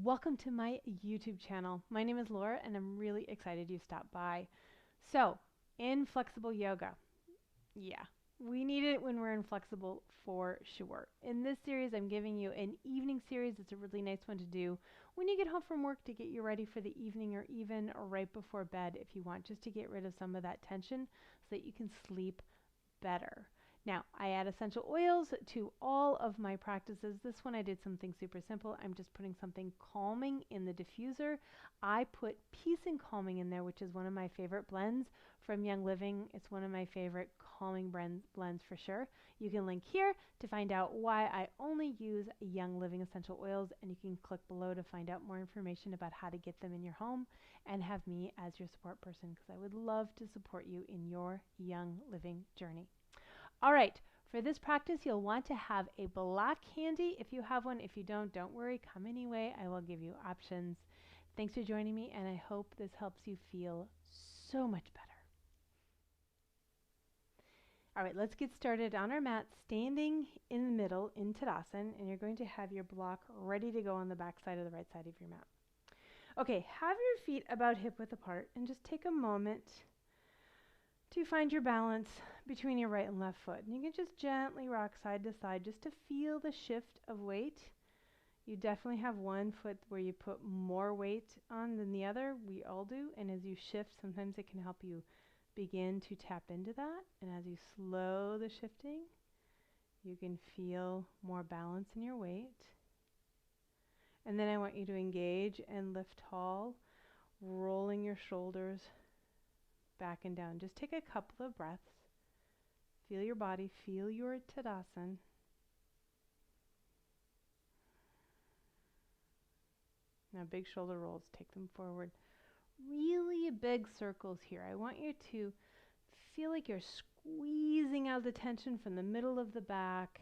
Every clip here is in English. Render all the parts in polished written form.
Welcome to my YouTube channel. My name is Laura and I'm really excited you stopped by. So, inflexible yoga. Yeah, we need it when we're inflexible for sure. In this series, I'm giving you an evening series. It's a really nice one to do when you get home from work to get you ready for the evening, or even right before bed if you want, just to get rid of some of that tension so that you can sleep better. Now, I add essential oils to all of my practices. This one I did something super simple. I'm just putting something calming in the diffuser. I put Peace and Calming in there, which is one of my favorite blends from Young Living. It's one of my favorite calming blends for sure. You can link here to find out why I only use Young Living essential oils, and you can click below to find out more information about how to get them in your home and have me as your support person, because I would love to support you in your Young Living journey. All right, for this practice, you'll want to have a block handy if you have one. If you don't worry, come anyway. I will give you options. Thanks for joining me, and I hope this helps you feel so much better. All right, let's get started on our mat, standing in the middle in Tadasana, and you're going to have your block ready to go on the back side of the right side of your mat. Okay, have your feet about hip width apart, and just take a moment to find your balance between your right and left foot. And you can just gently rock side to side just to feel the shift of weight. You definitely have one foot where you put more weight on than the other. We all do. And as you shift, sometimes it can help you begin to tap into that. And as you slow the shifting, you can feel more balance in your weight. And then I want you to engage and lift tall, rolling your shoulders back and down. Just take a couple of breaths. Feel your body, feel your Tadasana. Now big shoulder rolls, take them forward. Really big circles here. I want you to feel like you're squeezing out the tension from the middle of the back,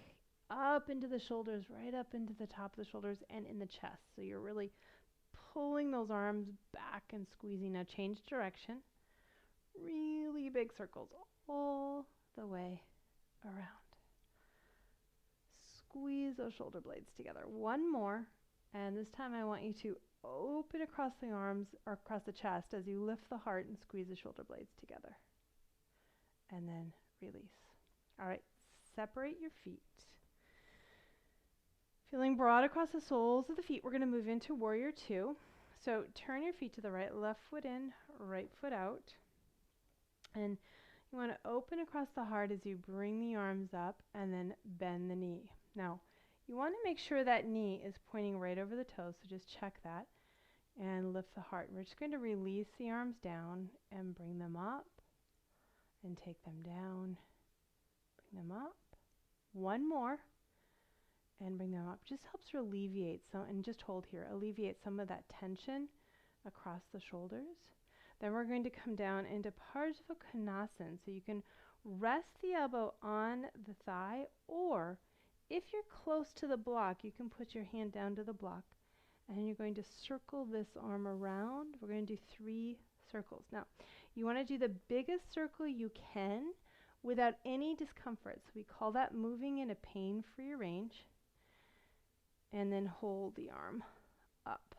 up into the shoulders, right up into the top of the shoulders and in the chest. So you're really pulling those arms back and squeezing. Now change direction. Really big circles all the way around. Squeeze those shoulder blades together. One more, and this time I want you to open across the arms or across the chest as you lift the heart and squeeze the shoulder blades together. And then release. All right, separate your feet. Feeling broad across the soles of the feet, we're going to move into Warrior Two. So turn your feet to the right, left foot in, right foot out. And you want to open across the heart as you bring the arms up and then bend the knee. Now, you want to make sure that knee is pointing right over the toes, so just check that and lift the heart. We're just going to release the arms down and bring them up and take them down, bring them up. One more and bring them up. Just helps alleviate some, and just hold here, alleviate some of that tension across the shoulders. Then we're going to come down into Trikonasana. So you can rest the elbow on the thigh, or if you're close to the block, you can put your hand down to the block, and you're going to circle this arm around. We're going to do 3 circles. Now, you want to do the biggest circle you can without any discomfort. So we call that moving in a pain-free range. And then hold the arm up.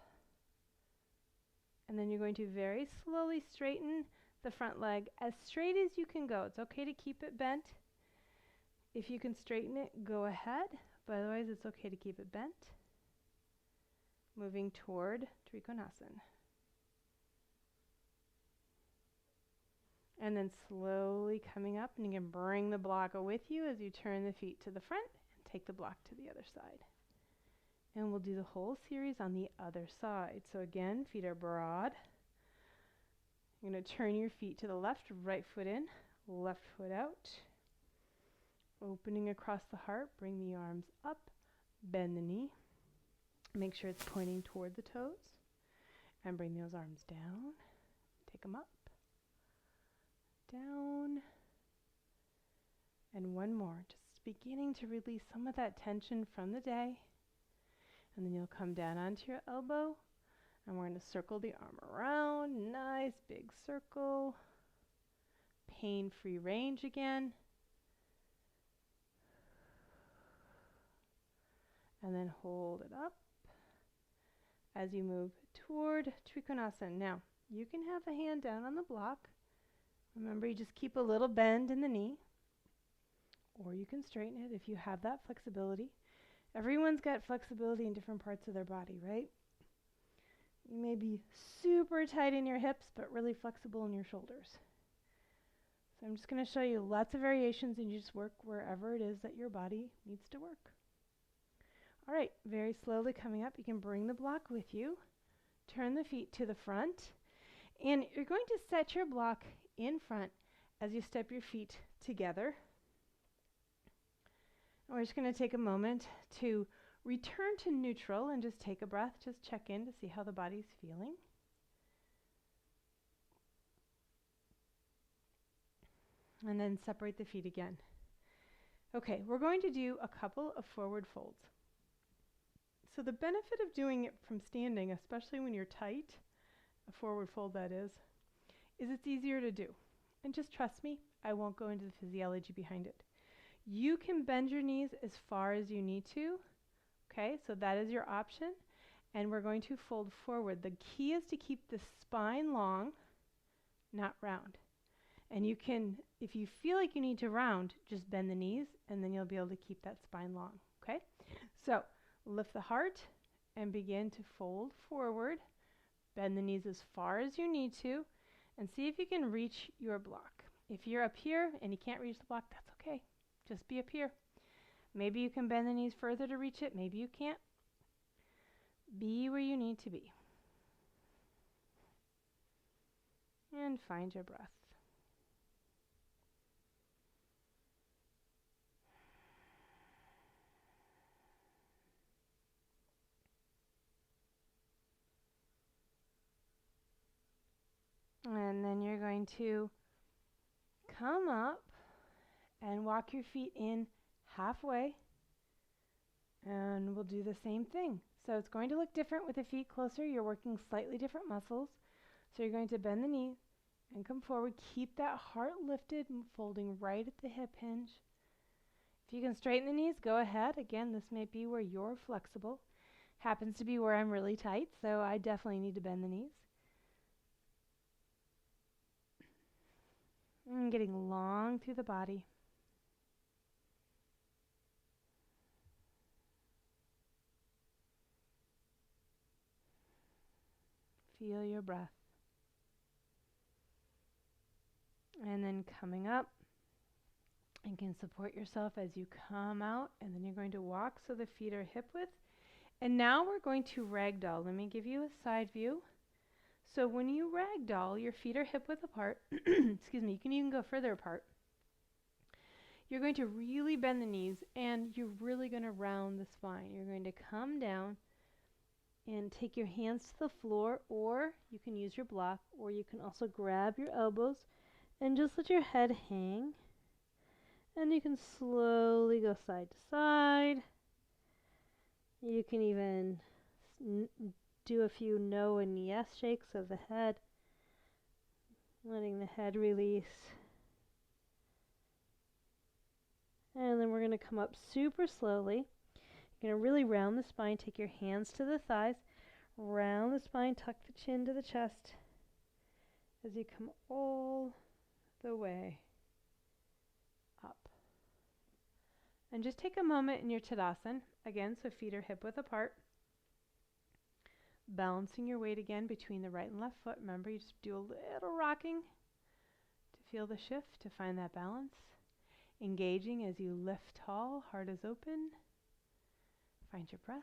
And then you're going to very slowly straighten the front leg as straight as you can go. It's okay to keep it bent. If you can straighten it, go ahead, but otherwise it's okay to keep it bent. Moving toward Trikonasana. And then slowly coming up, and you can bring the block with you as you turn the feet to the front and take the block to the other side. And we'll do the whole series on the other side. So again, feet are broad. You're going to turn your feet to the left, right foot in, left foot out. Opening across the heart, bring the arms up, bend the knee. Make sure it's pointing toward the toes. And bring those arms down. Take them up, down. And one more, just beginning to release some of that tension from the day. And then you'll come down onto your elbow, and we're going to circle the arm around. Nice big circle. Pain-free range again. And then hold it up as you move toward Trikonasana. Now, you can have a hand down on the block. Remember, you just keep a little bend in the knee, or you can straighten it if you have that flexibility. Everyone's got flexibility in different parts of their body, right? You may be super tight in your hips, but really flexible in your shoulders. So I'm just going to show you lots of variations, and you just work wherever it is that your body needs to work. All right, very slowly coming up, you can bring the block with you. Turn the feet to the front, and you're going to set your block in front as you step your feet together. And we're just going to take a moment to return to neutral and just take a breath, just check in to see how the body's feeling. And then separate the feet again. Okay, we're going to do a couple of forward folds. So the benefit of doing it from standing, especially when you're tight, a forward fold that is it's easier to do. And just trust me, I won't go into the physiology behind it. You can bend your knees as far as you need to. Okay, so that is your option. And we're going to fold forward. The key is to keep the spine long, not round. And you can, if you feel like you need to round, just bend the knees, and then you'll be able to keep that spine long. Okay, so lift the heart and begin to fold forward. Bend the knees as far as you need to, and see if you can reach your block. If you're up here and you can't reach the block, that's okay. Just be up here. Maybe you can bend the knees further to reach it. Maybe you can't. Be where you need to be. And find your breath. And then you're going to come up and walk your feet in halfway. And we'll do the same thing. So it's going to look different with the feet closer. You're working slightly different muscles. So you're going to bend the knees and come forward. Keep that heart lifted and folding right at the hip hinge. If you can straighten the knees, go ahead. Again, this may be where you're flexible. Happens to be where I'm really tight, so I definitely need to bend the knees. And getting long through the body. Feel your breath. And then coming up, you can support yourself as you come out, and then you're going to walk so the feet are hip width. And now we're going to ragdoll. Let me give you a side view. So when you ragdoll, your feet are hip width apart. Excuse me, you can even go further apart. You're going to really bend the knees, and you're really going to round the spine. You're going to come down and take your hands to the floor, or you can use your block, or you can also grab your elbows and just let your head hang. And you can slowly go side to side. You can even do a few no and yes shakes of the head, letting the head release. And then we're going to come up super slowly. You're going to really round the spine. Take your hands to the thighs. Round the spine. Tuck the chin to the chest as you come all the way up. And just take a moment in your Tadasana. Again, so feet are hip width apart. Balancing your weight again between the right and left foot. Remember, you just do a little rocking to feel the shift, to find that balance. Engaging as you lift tall, heart is open. Find your breath.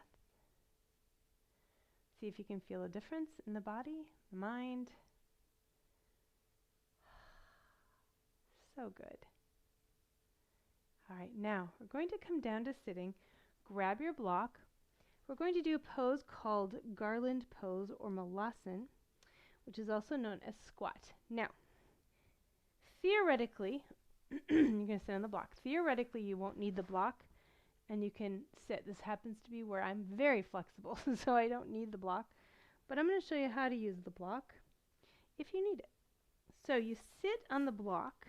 See if you can feel a difference in the body, the mind. So good. All right, now we're going to come down to sitting. Grab your block. We're going to do a pose called Garland Pose or Malasana, which is also known as squat. Now, theoretically, you're going to sit on the block. Theoretically, you won't need the block, and you can sit. This happens to be where I'm very flexible, so I don't need the block. But I'm going to show you how to use the block if you need it. So you sit on the block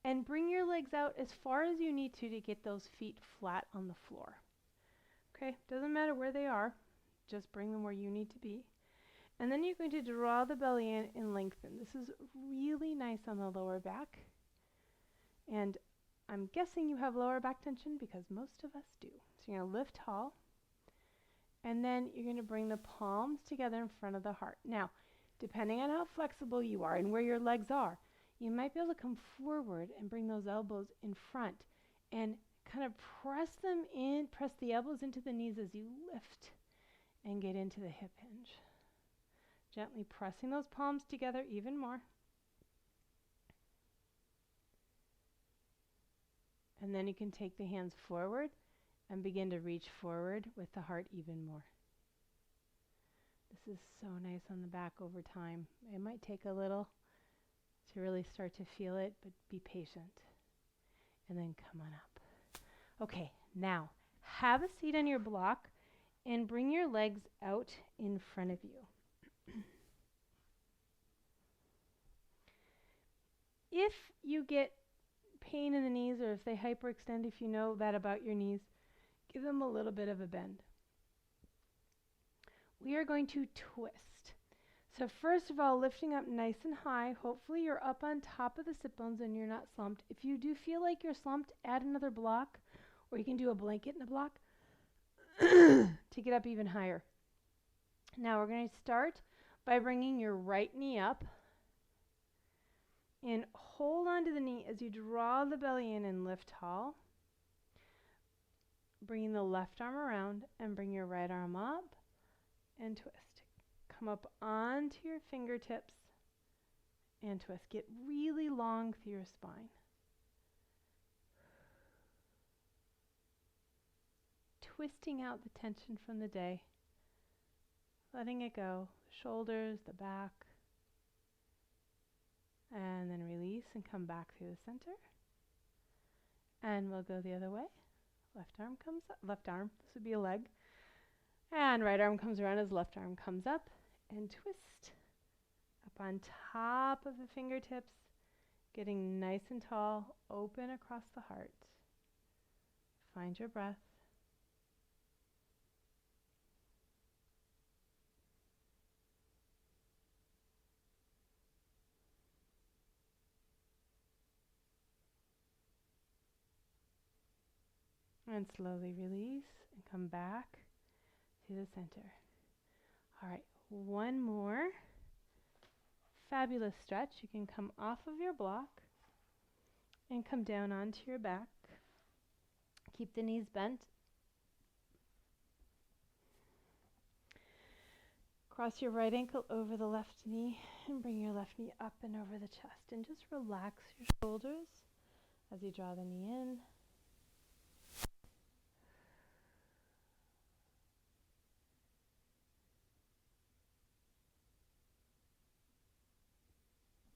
and bring your legs out as far as you need to get those feet flat on the floor. Okay, doesn't matter where they are. just bring them where you need to be. And then you're going to draw the belly in and lengthen. This is really nice on the lower back. And I'm guessing you have lower back tension because most of us do. So you're going to lift tall. And then you're going to bring the palms together in front of the heart. Now, depending on how flexible you are and where your legs are, you might be able to come forward and bring those elbows in front and kind of press them in, press the elbows into the knees as you lift and get into the hip hinge. Gently pressing those palms together even more. And then you can take the hands forward and begin to reach forward with the heart even more. This is so nice on the back over time. It might take a little to really start to feel it, but be patient. And then come on up. Okay, now have a seat on your block and bring your legs out in front of you. If you get pain in the knees or if they hyperextend, if you know that about your knees, give them a little bit of a bend. We are going to twist. So first of all, lifting up nice and high. Hopefully you're up on top of the sit bones and you're not slumped. If you do feel like you're slumped, add another block, or you can do a blanket in a block to get up even higher. Now we're going to start by bringing your right knee up and hold onto the knee as you draw the belly in and lift tall. Bringing the left arm around and bring your right arm up and twist. Come up onto your fingertips and twist. Get really long through your spine. Twisting out the tension from the day. Letting it go. Shoulders, the back. And then release and come back through the center. And we'll go the other way. Left arm comes up. Left arm, this would be a leg. And right arm comes around as left arm comes up. And twist up on top of the fingertips, getting nice and tall, open across the heart. Find your breath. And slowly release and come back to the center. All right, one more fabulous stretch. You can come off of your block and come down onto your back. Keep the knees bent. Cross your right ankle over the left knee and bring your left knee up and over the chest. And just relax your shoulders as you draw the knee in.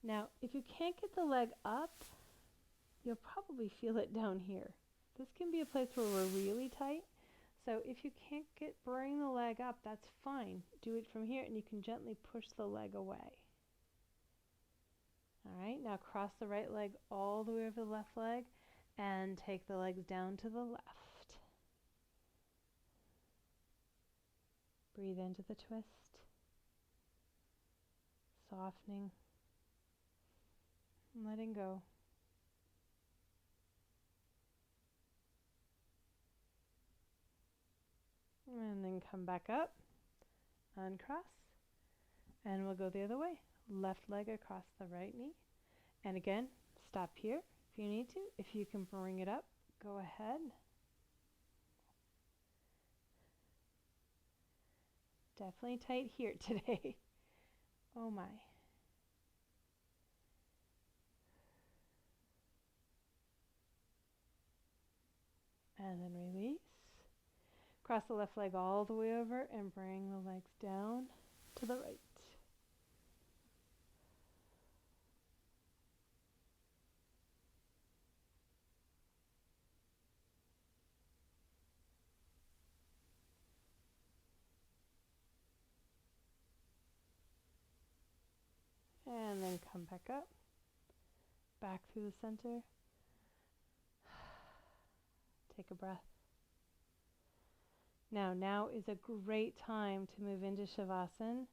Now, if you can't get the leg up, you'll probably feel it down here. This can be a place where we're really tight. So if you can't bring the leg up, that's fine. Do it from here and you can gently push the leg away. All right, now cross the right leg all the way over the left leg and take the legs down to the left. Breathe into the twist. Softening. And letting go. And then come back up, uncross, and we'll go the other way. Left leg across the right knee. And again, stop here if you need to. If you can bring it up, go ahead. Definitely tight here today. Oh my. And then release. Cross the left leg all the way over and bring the legs down to the right. And then come back up, back through the center. Take a breath. Now is a great time to move into Shavasana.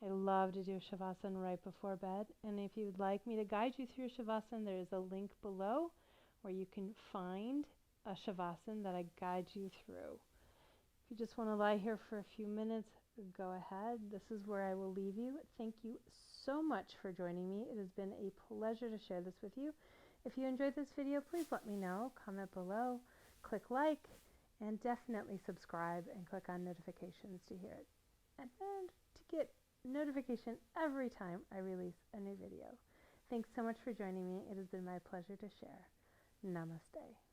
I love to do Shavasana right before bed, and if you would like me to guide you through Shavasana, there is a link below where you can find a Shavasana that I guide you through. If you just want to lie here for a few minutes, go ahead. This is where I will leave you. Thank you so much for joining me. It has been a pleasure to share this with you. If you enjoyed this video, please let me know. Comment below, click like, and definitely subscribe and click on notifications to hear it. And to get notification every time I release a new video. Thanks so much for joining me. It has been my pleasure to share. Namaste.